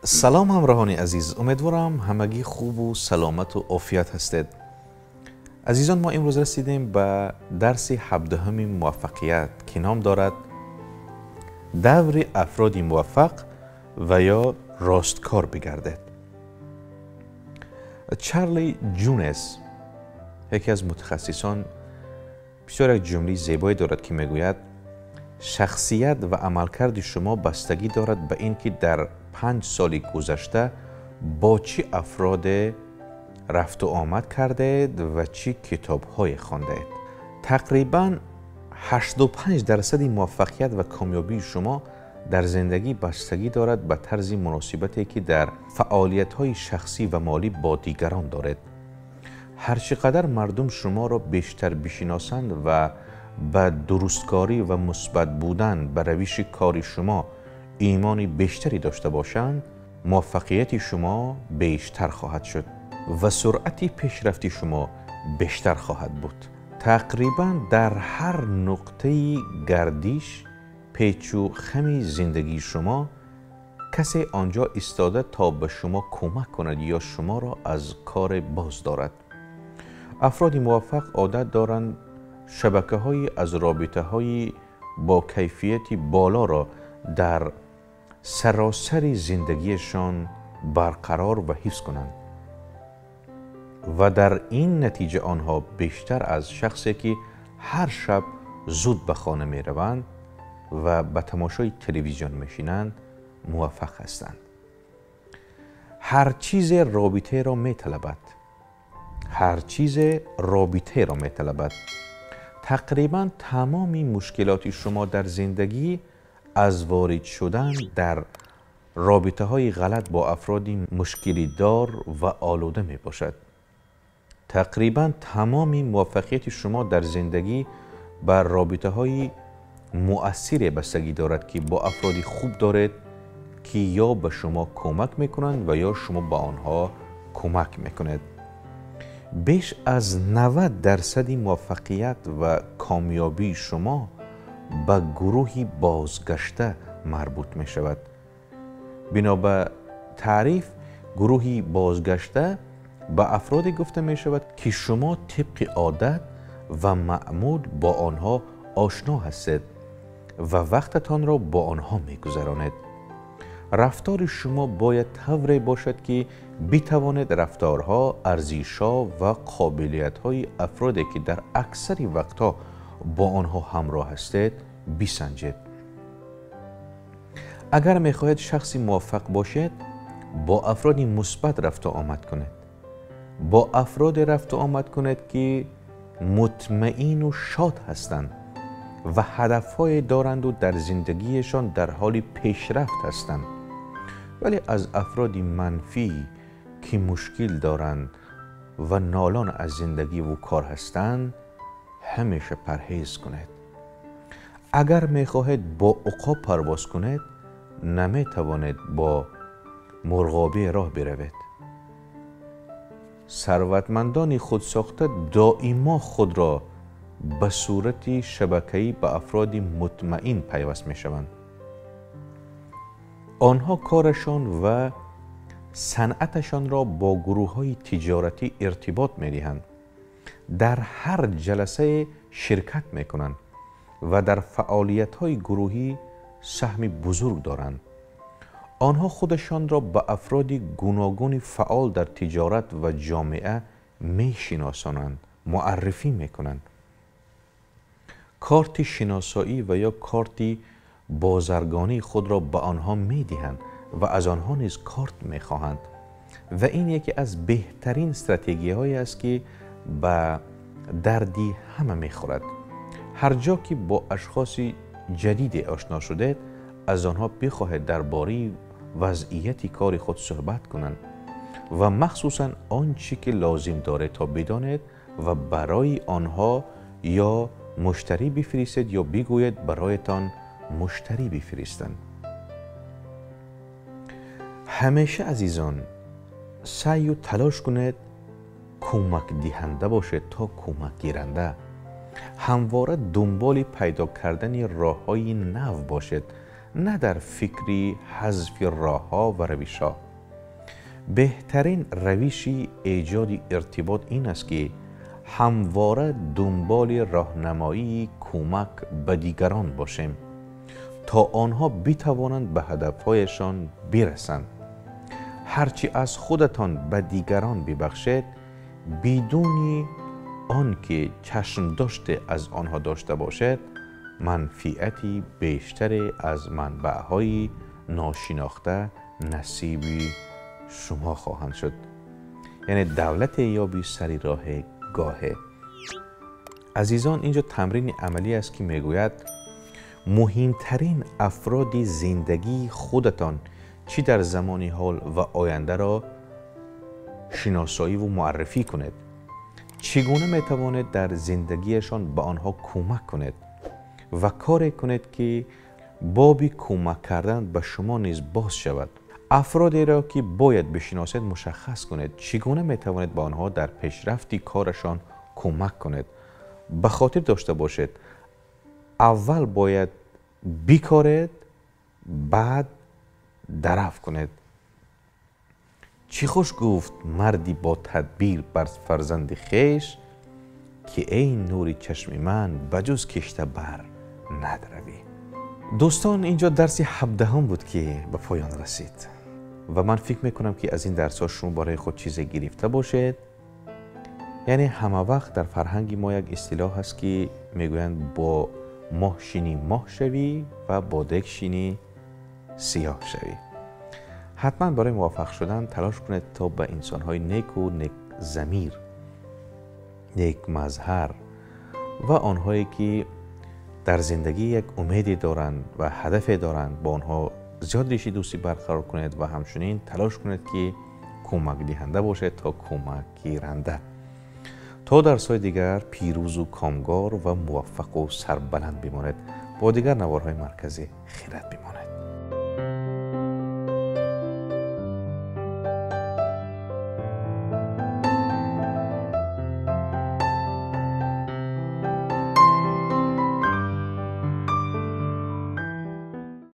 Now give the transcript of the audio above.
سلام همراهان عزیز، امیدوارم همگی خوب و سلامت و عافیت هستید. عزیزان، ما امروز رسیدیم به درس 17 موفقیت که نام دارد دور افراد موفق و یا راستکار بگردید. چارلی جونز یکی از متخصصان بسیار یک جمله زیبایی دارد که میگوید شخصیت و عملکرد شما بستگی دارد به اینکه در 5 سال گذشته با چه افراد رفت و آمد کردید و چه کتاب‌های خواندید. تقریباً 85% موفقیت و کامیابی شما در زندگی بستگی دارد به طرز مناسبتی که در فعالیت‌های شخصی و مالی با دیگران دارید. هرچقدر مردم شما را بیشتر بشناسند و به درستکاری و مثبت بودن به روش کاری شما ایمانی بیشتری داشته باشند، موفقیت شما بیشتر خواهد شد و سرعت پیشرفت شما بیشتر خواهد بود. تقریباً در هر نقطه گردش پیچ و خم زندگی شما کسی آنجا ایستاده تا به شما کمک کند یا شما را از کار باز دارد. افراد موفق عادت دارند شبکه‌های از رابطه‌های با کیفیت بالا را در سراسر زندگیشان برقرار و حفظ کنند و در این نتیجه آنها بیشتر از شخصی که هر شب زود به خانه می روند و به تماشای تلویزیون میشینند موفق هستند. هر چیز رابطه را می طلبد. تقریباً تمام مشکلات شما در زندگی از وارد شدن در رابطه های غلط با افرادی مشکلی دار و آلوده می باشد. تقریباً تمام موفقیت شما در زندگی بر رابطه های مؤثر بستگی دارد که با افرادی خوب دارید که یا به شما کمک میکنند و یا شما به آنها کمک میکنید. بیش از 90% موفقیت و کامیابی شما به گروهی بازگشته مربوط می شود. بنا به تعریف گروهی بازگشته به افرادی گفته می شود که شما طبق عادت و معمول با آنها آشنا هستید و وقتتان را با آنها می گذرانید. رفتار شما باید طوری باشد که بتوانید رفتارها، ارزش‌ها و قابلیت‌های افرادی که در اکثر وقتها با آنها همراه هستید بسنجید. اگر می‌خواهید شخصی موفق باشید، با افرادی مثبت رفت و آمد کنید. با افراد رفت و آمد کنید که مطمئن و شاد هستند و هدف‌های دارند و در زندگیشان در حال پیشرفت هستند. ولی از افرادی منفی که مشکل دارند و نالان از زندگی و کار هستند همیشه پرهیز کنید. اگر می‌خواهید با عقاب پرواز کنید، نمی‌توانید با مرغابی راه بروید. ثروتمندان خودساخته دائما خود را به صورت شبکه‌ای به افراد مطمئن پیوست می‌شوند. آنها کارشان و صنعتشان را با گروه‌های تجارتی ارتباط می‌دهند. در هر جلسه شرکت می‌کنند و در فعالیت‌های گروهی سهم بزرگ دارند. آنها خودشان را به افراد گوناگون فعال در تجارت و جامعه می‌شناسانند، معرفی می‌کنند. کارت شناسایی و یا کارت بازرگانی خود را به آنها می‌دهند و از آنها نیز کارت می‌خواهند و این یکی از بهترین استراتژی‌هایی است که به دردی همه می‌خورد. هر جا که با اشخاص جدید آشنا شدید، از آنها بخواهید درباره وضعیت کار خود صحبت کنند و مخصوصاً آنچه که لازم دارید تا بدانید و برای آنها یا مشتری بفرستید یا بگویید برایتان مشتری بفرستند. همیشه عزیزان سعی و تلاش کنید کمک دهنده باشید تا کمک گیرنده. همواره دنبال پیدا کردن راه‌های نو باشید، نه در فکری حذف راه‌ها و روش‌ها. بهترین روشی ایجاد ارتباط این است که همواره دنبال راهنمایی کمک به دیگران باشیم تا آنها بتوانند به هدفهایشان برسند. هرچی از خودتان به دیگران ببخشید بدون آنکه چشم داشته از آنها داشته باشد، منفعتی بیشتر از منبعهای ناشناخته نصیب شما خواهند شد. یعنی دولت یابی سری راه گاهه. عزیزان، اینجا تمرین عملی است که میگوید مهمترین افراد زندگی خودتان چی در زمان حال و آینده را شناسایی و معرفی کنید. چگونه میتوانید در زندگیشان به آنها کمک کنید و کاری کنید که بابی کمک کردن به شما نیز باز شود. افرادی را که باید بشناسید مشخص کنید. چگونه میتوانید به آنها در پیشرفتی کارشان کمک کنید. به خاطر داشته باشید اول باید بیکارید، بعد درف کنید. چی خوش گفت مردی با تدبیر بر فرزند خویش که ای نور چشم من بجز کشته بر ندروی. دوستان، اینجا درس 17 بود که به پایان رسید و من فکر میکنم که از این درس ها شما برای خود چیزی گرفته باشید. یعنی همه وقت در فرهنگ ما یک اصطلاح هست که میگویند با ماه شینی ماه شوی و با دک شینی سیاه شوی. حتما برای موفق شدن تلاش کنید تا به انسان‌های نیک و نیک ضمیر، نیک مظهر و آنهایی که در زندگی یک امیدی دارند و هدفی دارند با آنها زیاد ریشه دوستی برقرار کنید و همچنین تلاش کنید که کمک دهنده باشید تا کمک گیرنده. تا درس‌های دیگر پیروز و کامگار و موفق و سربلند بمانید. با دیگر نوارهای مرکزی خیرت بمانید.